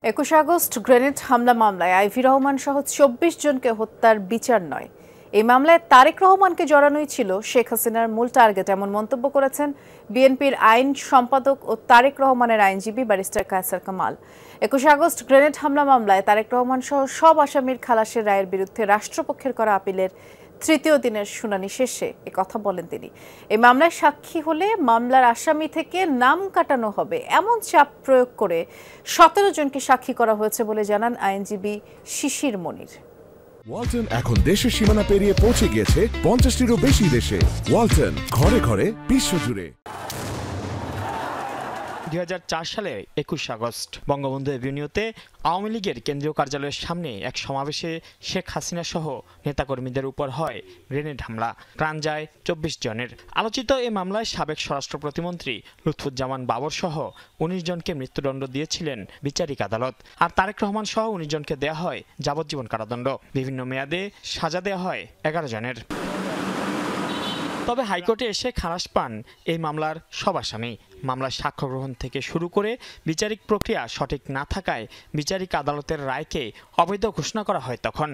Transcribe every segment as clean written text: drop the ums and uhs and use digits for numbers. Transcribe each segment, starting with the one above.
২১ August grenade হামলা মামলায় আইভি রহমান সহ ২৪ জনকে হত্যার বিচার নয়, এই মামলায় তারেক রহমানকে জড়ানোই ছিল শেখ হাসিনার মূল টার্গেট, এমন মন্তব্য করেছেন বিএনপির আইন সম্পাদক ও তারেক রহমানের আইনজীবী barrister Kaiser Kamal. ২১ August grenade হামলা মামলায় তারেক রহমান সহ সব আসামির খালাসের রায়ের বিরুদ্ধে রাষ্ট্রপক্ষের করা আপিলের তৃতীয় দিনের শুনানি শেষে কথা বলেন তিনি। এই মামলায় সাক্ষী হলে মামলার আসামি থেকে নাম কাটানো হবে এমন চাপ প্রয়োগ করে ১৭ জনকে সাক্ষী করা হয়েছে বলে জানান আইনজীবী শিশির মনির। ওয়ালটন এখন দেশের সীমানা পেরিয়ে পৌঁছে গিয়েছে ৫০টিরও বেশি দেশে। ওয়ালটন, ঘরে ঘরে বিশ্বজুড়ে। ২০০৪ সালে ২১ আগস্ট বঙ্গবন্ধু এভিনিউতে আওয়ামী লীগের কেন্দ্রীয় কার্যালয়ের সামনে এক সমাবেশে শেখ হাসিনা সহ নেতাকর্মীদের উপর হয় গ্রেনেড হামলা, প্রাণ যায় ২৪ জনের। আলোচিত এই মামলায় সাবেক স্বরাষ্ট্র প্রতিমন্ত্রী লুৎফুজ্জামান বাবর সহ ১৯ জনকে মৃত্যুদণ্ড দিয়েছিলেন বিচারিক আদালত, আর তারেক রহমান সহ ১৯ জনকে দেয়া হয় যাবজ্জীবন কারাদণ্ড। বিভিন্ন মেয়াদে সাজা দেয়া হয় ১১ জনের। তবে হাইকোর্টে এসে খালাস পান এই মামলার সব আসামি। মামলার সাক্ষ্য গ্রহণ থেকে শুরু করে বিচারিক প্রক্রিয়া সঠিক না থাকায় বিচারিক আদালতের রায়কে অবৈধ ঘোষণা করা হয়। তখন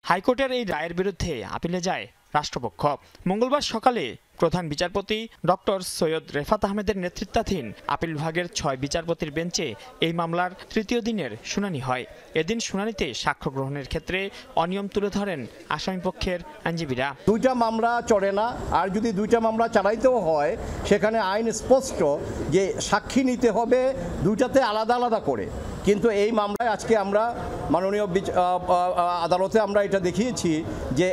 হাইকোর্টের এই রায়ের বিরুদ্ধে আপিলে যায় রাষ্ট্রপক্ষ। মঙ্গলবার সকালে প্রধান বিচারপতি ডক্টর সৈয়দ রেফাত আহমেদের নেতৃত্বাধীন আপিল বিভাগের ৬ বিচারপতির বেঞ্চে এই মামলার তৃতীয় দিনের শুনানি হয়। এদিন শুনানিতে সাক্ষ্য গ্রহণের ক্ষেত্রে অনিয়ম তুলে ধরেন আসামিপক্ষের আইনজীবীরা। দুইটা মামলা চড়ে না, আর যদি দুইটা মামলা চালাইতেও হয় সেখানে আইন স্পষ্ট যে সাক্ষী নিতে হবে দুইটাতে আলাদা আলাদা করে। কিন্তু এই মামলায় আজকে আমরা মাননীয় আদালতে আমরা এটা দেখিয়েছি যে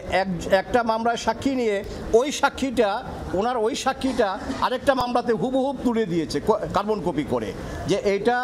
একটা মামলায় সাক্ষী নিয়ে ওই সাক্ষীটা আরেকটা মামলাতে হুবহুব তুলে দিয়েছে কার্বন কপি করে, যে এটা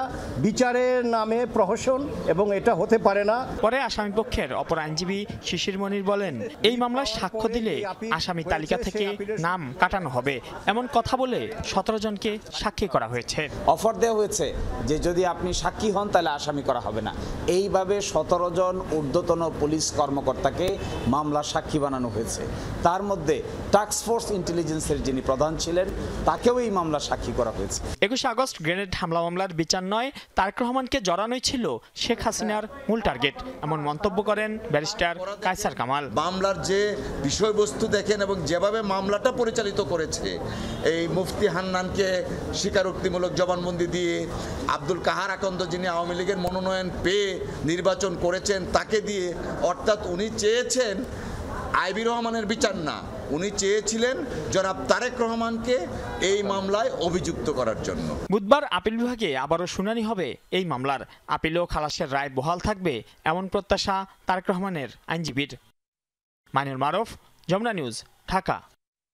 বিচারের নামে প্রহসন এবং এটা হতে পারে না। পরে আসামিপক্ষের অপর আইনজীবী শিশির মনির বলেন, এই মামলায় সাক্ষ্য দিলে আসামি তালিকা থেকে নাম কাটানো হবে এমন কথা বলে ১৭ জনকে সাক্ষী করা হয়েছে। অফার দেওয়া হয়েছে যে যদি আপনি সাক্ষী হন তাহলে আসামি করা হবে না। এইভাবে ১৭ জন ঊর্ধ্বতন পুলিশ কর্মকর্তাকে মামলার সাক্ষী বানানো হয়েছে। তার মধ্যে টাস্ক ফোর্স ইন্টেলিজেন্সের যিনি প্রধান ছিলেন তাকেও এই মামলার সাক্ষী করা হয়েছে। ২১ আগস্ট গ্রেনেড হামলা মামলার বিচার নয়, তারেক রহমানকে জড়ানোই ছিল শেখ হাসিনার মূল টার্গেট, এমন মন্তব্য করেন ব্যারিস্টার কায়সার কামাল। মামলার যে বিষয়বস্তু দেখেন এবং যেভাবে মামলাটা পরিচালিত করেছে, এই মুফতি হান্নানকে স্বীকারোক্তিমূলক জবানবন্দি দিয়ে, আব্দুল কাহার আকন্দ যিনি আওয়ামী লীগের মনোনয়ন পেয়ে নির্বাচন করেছেন তাকে দিয়ে, অর্থাৎ উনি চেয়েছেন আইভি রহমানের বিচার না, উনি চেয়েছিলেন জনাব তারেক রহমানকে এই মামলায় অভিযুক্ত করার জন্য। বুধবার আপিল বিভাগে আবারও শুনানি হবে এই মামলার। আপিল ও খালাসের রায় বহাল থাকবে এমন প্রত্যাশা তারেক রহমানের আইনজীবীর। মাইনুল মারুফ, যমুনা নিউজ, ঢাকা।